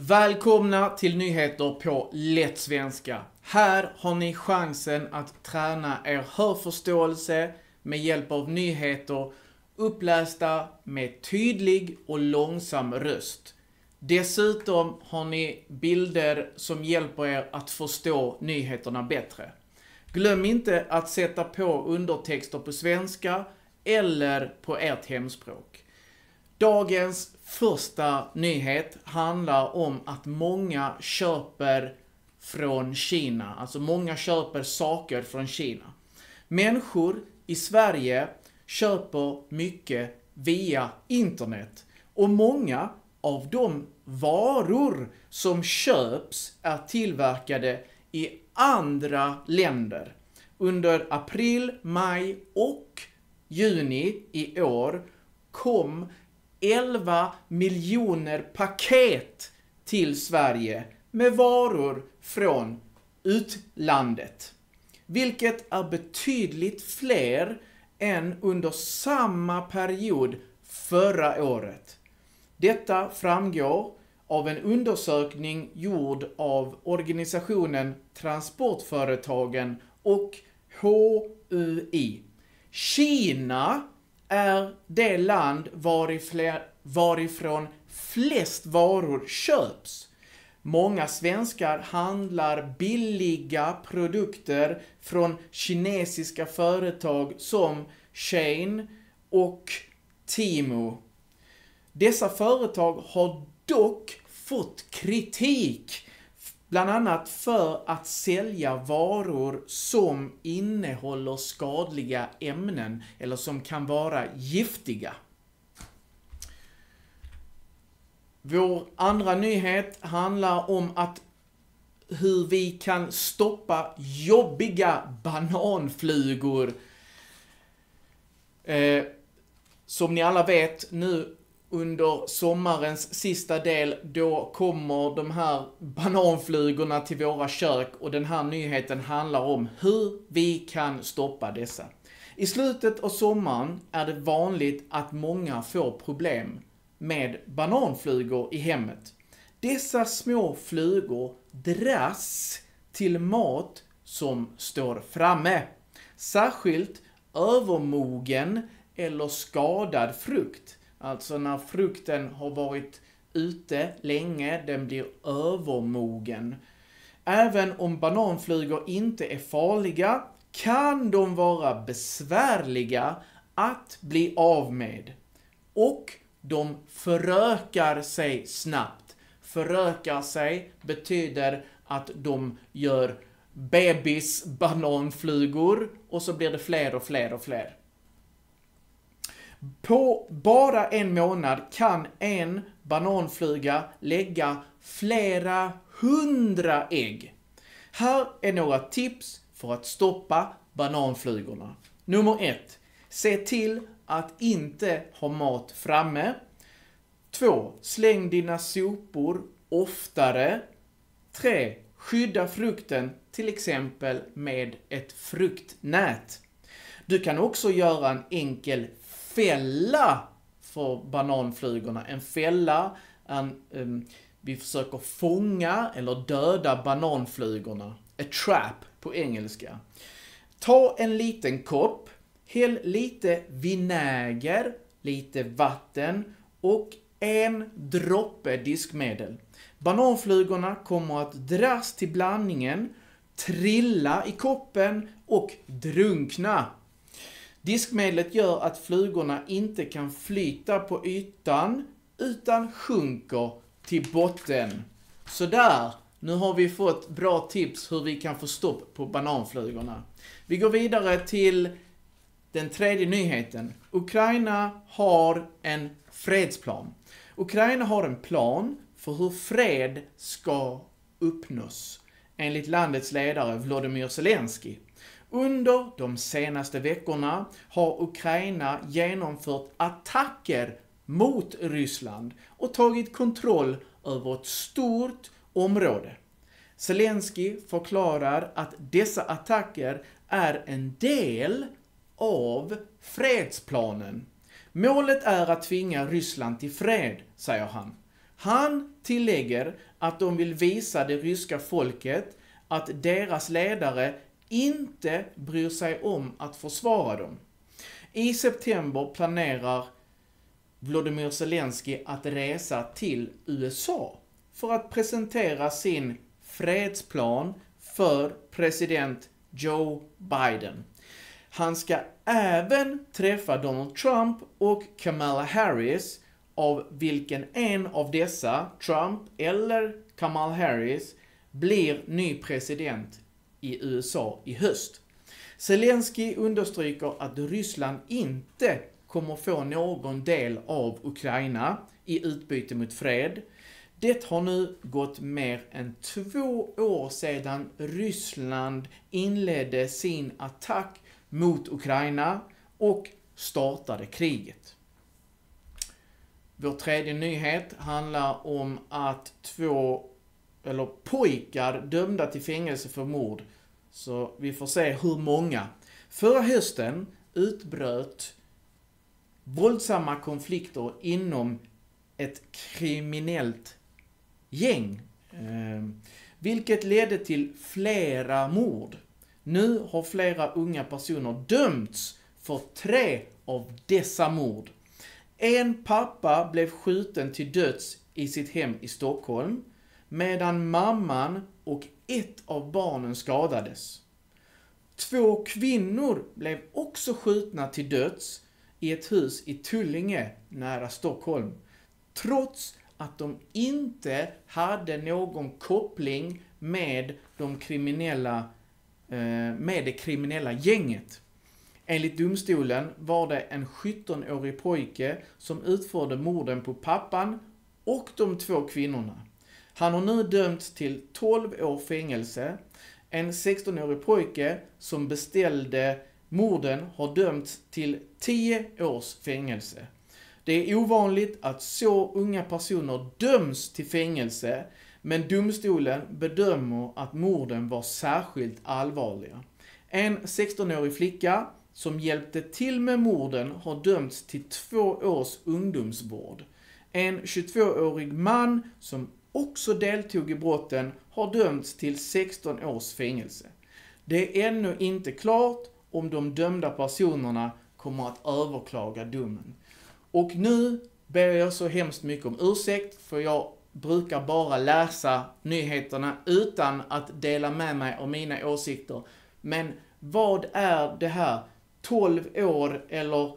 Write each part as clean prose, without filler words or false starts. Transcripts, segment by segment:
Välkomna till nyheter på lätt svenska. Här har ni chansen att träna er hörförståelse med hjälp av nyheter upplästa med tydlig och långsam röst. Dessutom har ni bilder som hjälper er att förstå nyheterna bättre. Glöm inte att sätta på undertexter på svenska eller på ert hemspråk. Dagens första nyhet handlar om att många köper från Kina. Alltså många köper saker från Kina. Människor i Sverige köper mycket via internet. Och många av de varor som köps är tillverkade i andra länder. Under april, maj och juni i år kom 11 miljoner paket till Sverige med varor från utlandet. Vilket är betydligt fler än under samma period förra året. Detta framgår av en undersökning gjord av organisationen Transportföretagen och HUI. Kina är det land varifrån flest varor köps. Många svenskar handlar billiga produkter från kinesiska företag som Shein och Temu. Dessa företag har dock fått kritik, bland annat för att sälja varor som innehåller skadliga ämnen eller som kan vara giftiga. Vår andra nyhet handlar om hur vi kan stoppa jobbiga bananflugor. Som ni alla vet nu under sommarens sista del, då kommer de här bananflugorna till våra kök och den här nyheten handlar om hur vi kan stoppa dessa. I slutet av sommaren är det vanligt att många får problem med bananflugor i hemmet. Dessa små flugor dras till mat som står framme. Särskilt övermogen eller skadad frukt. Alltså när frukten har varit ute länge, den blir övermogen. Även om bananflugor inte är farliga kan de vara besvärliga att bli av med. Och de förökar sig snabbt. Förökar sig betyder att de gör bebisbananflugor och så blir det fler och fler och fler. På bara en månad kan en bananfluga lägga flera 100 ägg. Här är några tips för att stoppa bananflugorna. Nummer 1. Se till att inte ha mat framme. 2. Släng dina sopor oftare. 3. Skydda frukten till exempel med ett fruktnät. Du kan också göra en enkel fälla för bananflugorna. En fälla, vi försöker fånga eller döda bananflugorna. A trap på engelska. Ta en liten kopp, häll lite vinäger, lite vatten och en droppe diskmedel. Bananflugorna kommer att dras till blandningen, trilla i koppen och drunkna. Diskmedlet gör att flugorna inte kan flyta på ytan utan sjunker till botten. Så där, nu har vi fått bra tips hur vi kan få stopp på bananflugorna. Vi går vidare till den tredje nyheten. Ukraina har en fredsplan. Ukraina har en plan för hur fred ska uppnås, enligt landets ledare Volodymyr Zelensky. Under de senaste veckorna har Ukraina genomfört attacker mot Ryssland och tagit kontroll över ett stort område. Zelensky förklarar att dessa attacker är en del av fredsplanen. Målet är att tvinga Ryssland till fred, säger han. Han tillägger att de vill visa det ryska folket att deras ledare inte bryr sig om att försvara dem. I september planerar Volodymyr Zelensky att resa till USA för att presentera sin fredsplan för president Joe Biden. Han ska även träffa Donald Trump och Kamala Harris, av vilken en av dessa, Trump eller Kamala Harris, blir ny president i USA i höst. Zelensky understryker att Ryssland inte kommer få någon del av Ukraina i utbyte mot fred. Det har nu gått mer än 2 år sedan Ryssland inledde sin attack mot Ukraina och startade kriget. Vår tredje nyhet handlar om att 2 pojkar dömda till fängelse för mord. Så vi får se hur många. Förra hösten utbröt våldsamma konflikter inom ett kriminellt gäng, vilket ledde till flera mord. Nu har flera unga personer dömts för 3 av dessa mord. En pappa blev skjuten till döds i sitt hem i Stockholm, medan mamman och ett av barnen skadades. 2 kvinnor blev också skjutna till döds i ett hus i Tullinge nära Stockholm, trots att de inte hade någon koppling med det kriminella gänget. Enligt domstolen var det en 17-årig pojke som utförde morden på pappan och de 2 kvinnorna. Han har nu dömts till 12 år fängelse. En 16-årig pojke som beställde morden har dömts till 10 års fängelse. Det är ovanligt att så unga personer döms till fängelse, men domstolen bedömer att morden var särskilt allvarliga. En 16-årig flicka som hjälpte till med morden har dömts till 2 års ungdomsvård. En 22-årig man som också deltog i brotten har dömts till 16 års fängelse. Det är ännu inte klart om de dömda personerna kommer att överklaga domen. Och nu ber jag så hemskt mycket om ursäkt, för jag brukar bara läsa nyheterna utan att dela med mig av mina åsikter. Men vad är det här? 12 år eller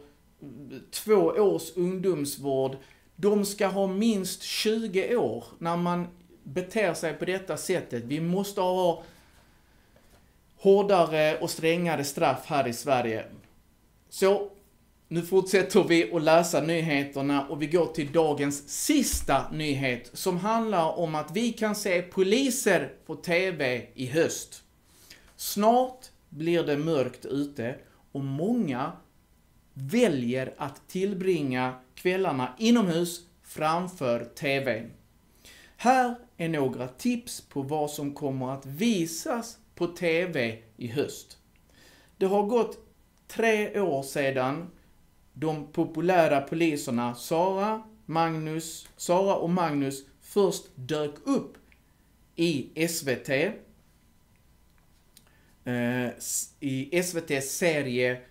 2 års ungdomsvård? De ska ha minst 20 år när man beter sig på detta sättet. Vi måste ha hårdare och strängare straff här i Sverige. Så, nu fortsätter vi att läsa nyheterna och vi går till dagens sista nyhet som handlar om att vi kan se poliser på TV i höst. Snart blir det mörkt ute och många väljer att tillbringa kvällarna inomhus framför TV. Här är några tips på vad som kommer att visas på TV i höst. Det har gått 3 år sedan de populära poliserna Sara och Magnus först dök upp i SVT. I SVT:s serie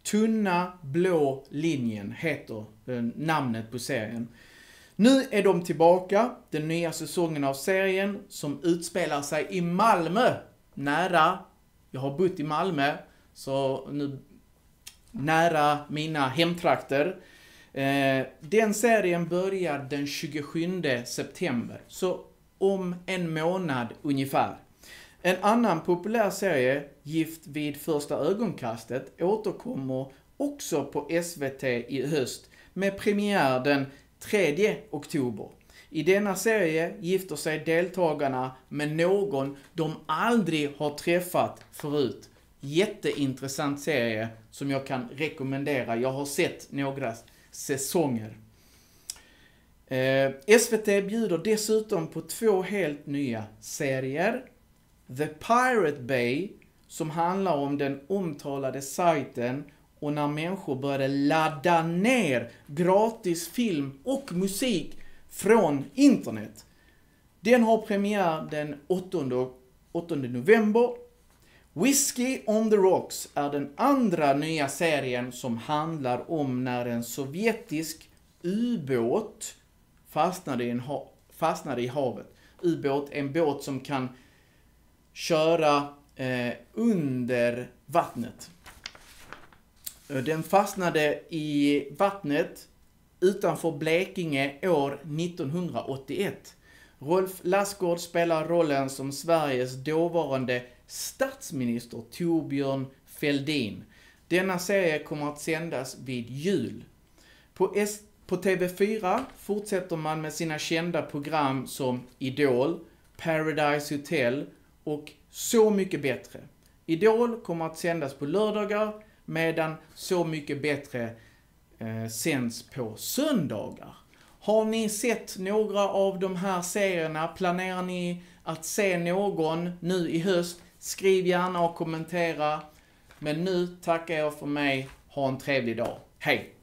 Tunna blå linjen heter namnet på serien. Nu är de tillbaka, den nya säsongen av serien som utspelar sig i Malmö. Jag har bott i Malmö, så nu nära mina hemtrakter. Den serien börjar den 27 september, så om en månad ungefär. En annan populär serie, Gift vid första ögonkastet, återkommer också på SVT i höst med premiär den 3 oktober. I denna serie gifter sig deltagarna med någon de aldrig har träffat förut. Jätteintressant serie som jag kan rekommendera. Jag har sett några säsonger. SVT bjuder dessutom på 2 helt nya serier. The Pirate Bay, som handlar om den omtalade sajten och när människor började ladda ner gratis film och musik från internet. Den har premiär den 8 november. Whiskey on the Rocks är den andra nya serien som handlar om när en sovjetisk ubåt fastnade i havet. Ubåt är en båt som kan köra under vattnet. Den fastnade i vattnet utanför Blekinge år 1981. Rolf Lassgård spelar rollen som Sveriges dåvarande statsminister Torbjörn Fälldin. Denna serie kommer att sändas vid jul. På TV4 fortsätter man med sina kända program som Idol, Paradise Hotel och Så mycket bättre. Idol kommer att sändas på lördagar medan Så mycket bättre sänds på söndagar. Har ni sett några av de här serierna? Planerar ni att se någon nu i höst? Skriv gärna och kommentera. Men nu tackar jag för mig. Ha en trevlig dag. Hej!